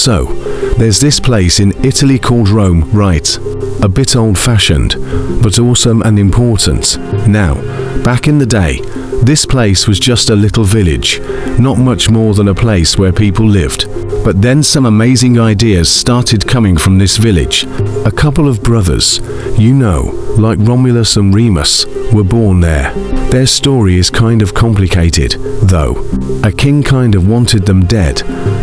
So, there's this place in Italy called Rome, right? A bit old-fashioned, but awesome and important. Now, back in the day, this place was just a little village, not much more than a place where people lived. But then some amazing ideas started coming from this village. A couple of brothers, you know, like Romulus and Remus, were born there. Their story is kind of complicated, though. A king kind of wanted them dead,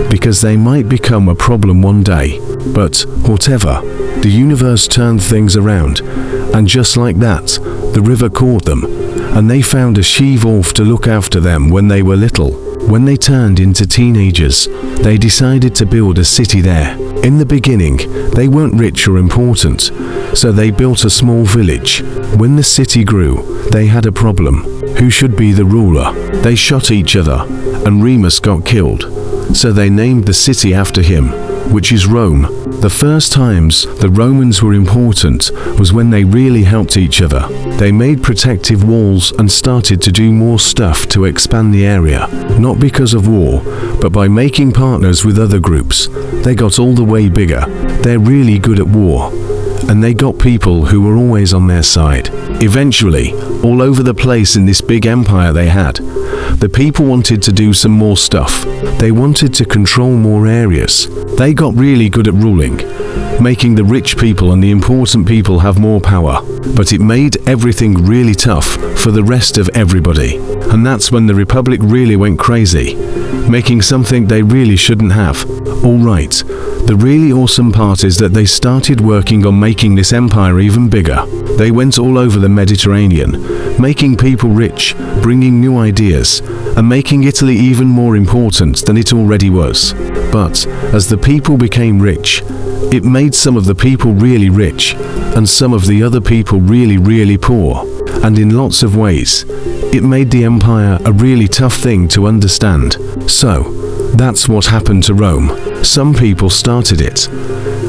because they might become a problem one day. But, whatever, the universe turned things around, and just like that, the river caught them, and they found a she-wolf to look after them when they were little. When they turned into teenagers, they decided to build a city there. In the beginning, they weren't rich or important, so they built a small village. When the city grew, they had a problem. Who should be the ruler? They shot each other, and Remus got killed. So they named the city after him, which is Rome. The first times the Romans were important was when they really helped each other. They made protective walls and started to do more stuff to expand the area. Not because of war, but by making partners with other groups. They got all the way bigger. They're really good at war. And they got people who were always on their side. Eventually, all over the place in this big empire they had, the people wanted to do some more stuff. They wanted to control more areas. They got really good at ruling, making the rich people and the important people have more power. But it made everything really tough for the rest of everybody. And that's when the Republic really went crazy, making something they really shouldn't have. Alright, the really awesome part is that they started working on making this empire even bigger. They went all over the Mediterranean, making people rich, bringing new ideas, and making Italy even more important than it already was. But, as the people became rich, it made some of the people really rich, and some of the other people really poor. And in lots of ways, it made the empire a really tough thing to understand. So, that's what happened to Rome. Some people started it,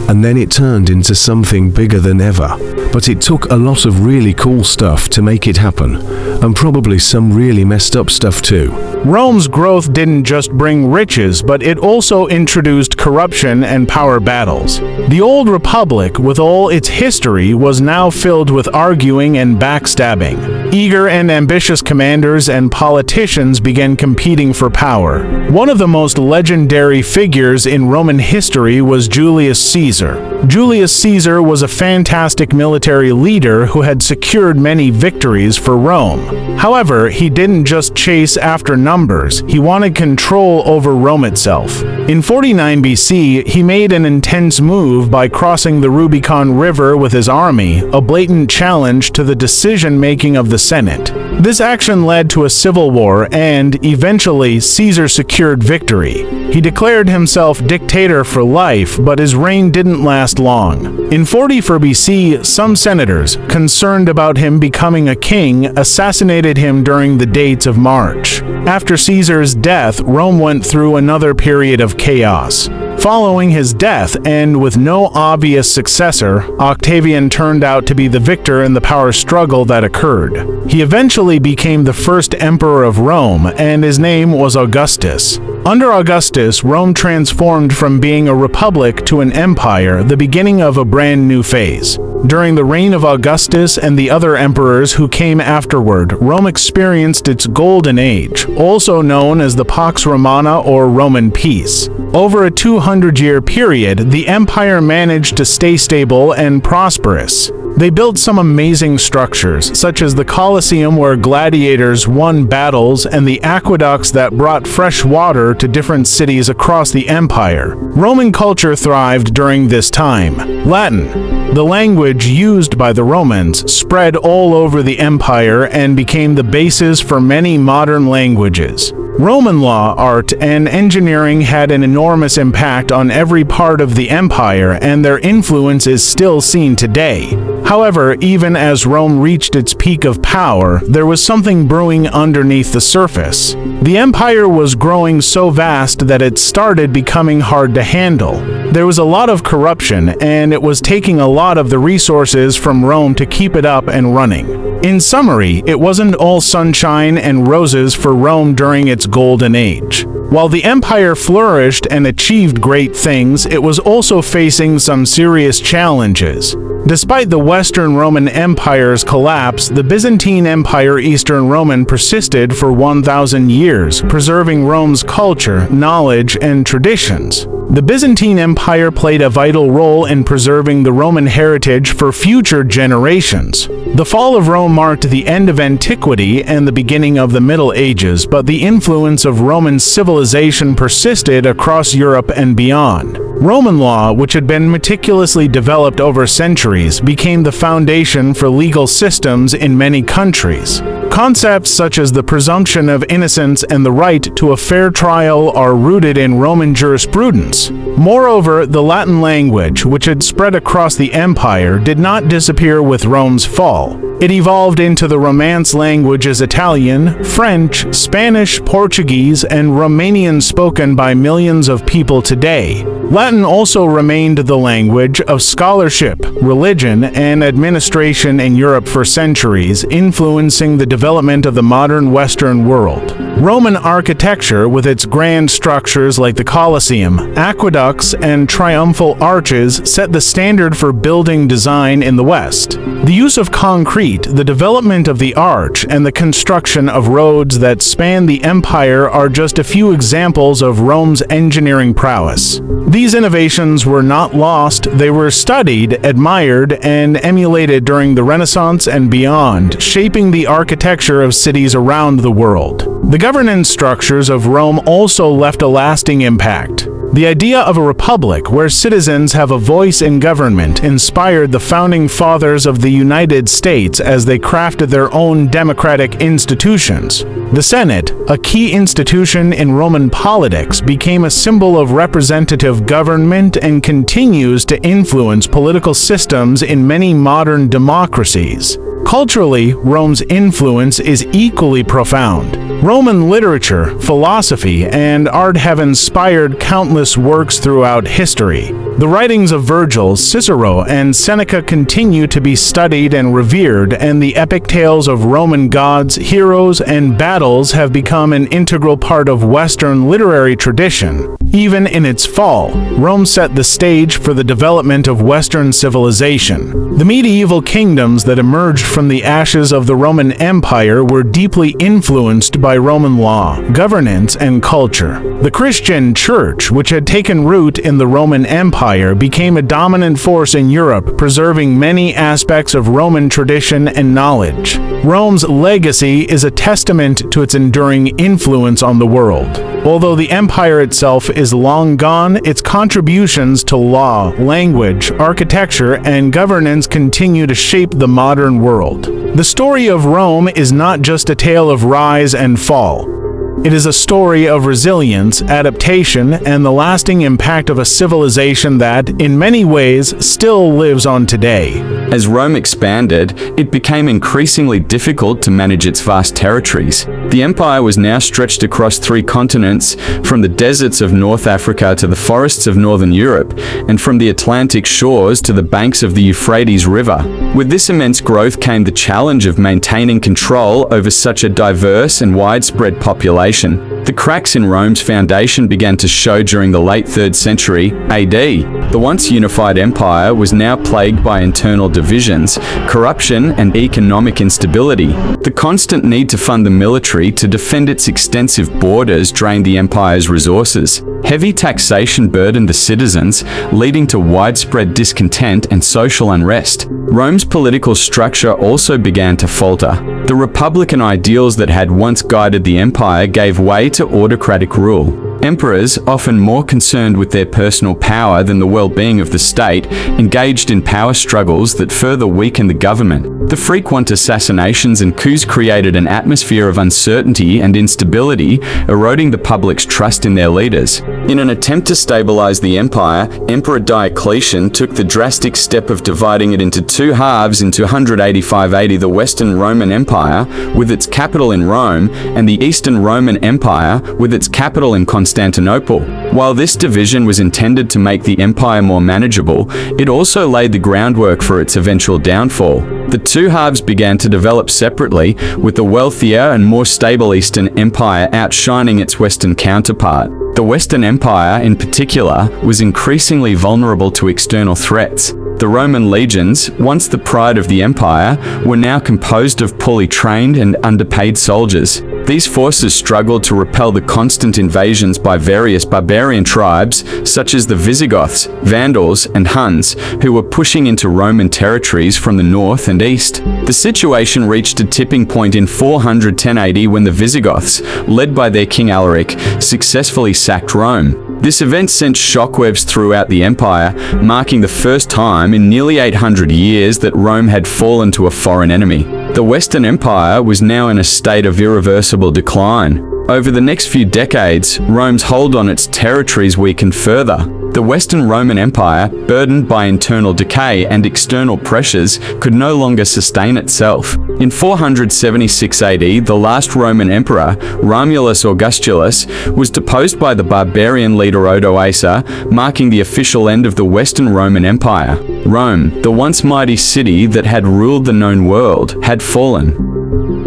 and then it turned into something bigger than ever. But it took a lot of really cool stuff to make it happen, and probably some really messed up stuff too. Rome's growth didn't just bring riches, but it also introduced corruption and power battles. The old Republic, with all its history, was now filled with arguing and backstabbing. Eager and ambitious commanders and politicians began competing for power. One of the most legendary figures in Roman history was Julius Caesar. Julius Caesar was a fantastic military leader who had secured many victories for Rome. However, he didn't just chase after numbers, he wanted control over Rome itself. In 49 BC, he made an intense move by crossing the Rubicon River with his army, a blatant challenge to the decision-making of the Senate. This action led to a civil war, and eventually Caesar secured victory. He declared himself dictator for life, but his reign didn't last long. In 44 BC, some senators, concerned about him becoming a king, assassinated him during the dates of March. After Caesar's death, Rome went through another period of chaos. Following his death, and with no obvious successor, Octavian turned out to be the victor in the power struggle that occurred. He eventually became the first emperor of Rome, and his name was Augustus. Under Augustus, Rome transformed from being a republic to an empire, the beginning of a brand new phase. During the reign of Augustus and the other emperors who came afterward, Rome experienced its golden age, also known as the Pax Romana or Roman peace. Over a 200-year period, the empire managed to stay stable and prosperous. They built some amazing structures, such as the Colosseum where gladiators won battles and the aqueducts that brought fresh water to different cities across the empire. Roman culture thrived during this time. Latin, the language used by the Romans, spread all over the empire and became the basis for many modern languages. Roman law, art, and engineering had an enormous impact on every part of the empire, and their influence is still seen today. However, even as Rome reached its peak of power, there was something brewing underneath the surface. The empire was growing so vast that it started becoming hard to handle. There was a lot of corruption, and it was taking a lot of the resources from Rome to keep it up and running. In summary, it wasn't all sunshine and roses for Rome during its golden age. While the empire flourished and achieved great things, it was also facing some serious challenges. Despite the Western Roman Empire's collapse, the Byzantine Empire Eastern Roman persisted for 1,000 years, preserving Rome's culture, knowledge, and traditions. The Byzantine Empire played a vital role in preserving the Roman heritage for future generations. The fall of Rome marked the end of antiquity and the beginning of the Middle Ages, but the influence of Roman civilization persisted across Europe and beyond. Roman law, which had been meticulously developed over centuries, became the foundation for legal systems in many countries. Concepts such as the presumption of innocence and the right to a fair trial are rooted in Roman jurisprudence. Moreover, the Latin language, which had spread across the empire, did not disappear with Rome's fall. It evolved into the Romance languages Italian, French, Spanish, Portuguese, and Romanian spoken by millions of people today. Latin also remained the language of scholarship, religion, and administration in Europe for centuries, influencing the development of the modern Western world. Roman architecture, with its grand structures like the Colosseum, aqueducts, and triumphal arches, set the standard for building design in the West. The use of concrete, the development of the arch, and the construction of roads that span the empire are just a few examples of Rome's engineering prowess. These innovations were not lost, they were studied, admired, and emulated during the Renaissance and beyond, shaping the architecture of cities around the world. The governance structures of Rome also left a lasting impact. The idea of a republic where citizens have a voice in government inspired the founding fathers of the United States as they crafted their own democratic institutions. The Senate, a key institution in Roman politics, became a symbol of representative government and continues to influence political systems in many modern democracies. Culturally, Rome's influence is equally profound. Roman literature, philosophy, and art have inspired countless works throughout history. The writings of Virgil, Cicero, and Seneca continue to be studied and revered, and the epic tales of Roman gods, heroes, and battles have become an integral part of Western literary tradition. Even in its fall, Rome set the stage for the development of Western civilization. The medieval kingdoms that emerged from the ashes of the Roman Empire were deeply influenced by Roman law, governance, and culture. The Christian Church, which had taken root in the Roman Empire, became a dominant force in Europe, preserving many aspects of Roman tradition and knowledge. Rome's legacy is a testament to its enduring influence on the world. Although the empire itself is long gone, its contributions to law, language, architecture, and governance continue to shape the modern world. The story of Rome is not just a tale of rise and fall. It is a story of resilience, adaptation, and the lasting impact of a civilization that, in many ways, still lives on today. As Rome expanded, it became increasingly difficult to manage its vast territories. The empire was now stretched across 3 continents, from the deserts of North Africa to the forests of northern Europe, and from the Atlantic shores to the banks of the Euphrates River. With this immense growth came the challenge of maintaining control over such a diverse and widespread population. The cracks in Rome's foundation began to show during the late 3rd century AD. The once unified empire was now plagued by internal divisions, corruption, and economic instability. The constant need to fund the military to defend its extensive borders drained the empire's resources. Heavy taxation burdened the citizens, leading to widespread discontent and social unrest. Rome's political structure also began to falter. The republican ideals that had once guided the empire gave way to autocratic rule. Emperors, often more concerned with their personal power than the well-being of the state, engaged in power struggles that further weakened the government. The frequent assassinations and coups created an atmosphere of uncertainty and instability, eroding the public's trust in their leaders. In an attempt to stabilize the empire, Emperor Diocletian took the drastic step of dividing it into 2 halves in 285 AD. The Western Roman Empire Empire, with its capital in Rome, and the Eastern Roman Empire, with its capital in Constantinople. While this division was intended to make the empire more manageable, it also laid the groundwork for its eventual downfall. The two halves began to develop separately, with the wealthier and more stable Eastern Empire outshining its Western counterpart. The Western Empire, in particular, was increasingly vulnerable to external threats. The Roman legions, once the pride of the empire, were now composed of poorly trained and underpaid soldiers. These forces struggled to repel the constant invasions by various barbarian tribes, such as the Visigoths, Vandals, and Huns, who were pushing into Roman territories from the north and east. The situation reached a tipping point in 410 AD when the Visigoths, led by their king Alaric, successfully sacked Rome. This event sent shockwaves throughout the empire, marking the first time in nearly 800 years that Rome had fallen to a foreign enemy. The Western Empire was now in a state of irreversible decline. Over the next few decades, Rome's hold on its territories weakened further. The Western Roman Empire, burdened by internal decay and external pressures, could no longer sustain itself. In 476 AD, the last Roman emperor, Romulus Augustulus, was deposed by the barbarian leader Odoacer, marking the official end of the Western Roman Empire. Rome, the once mighty city that had ruled the known world, had fallen.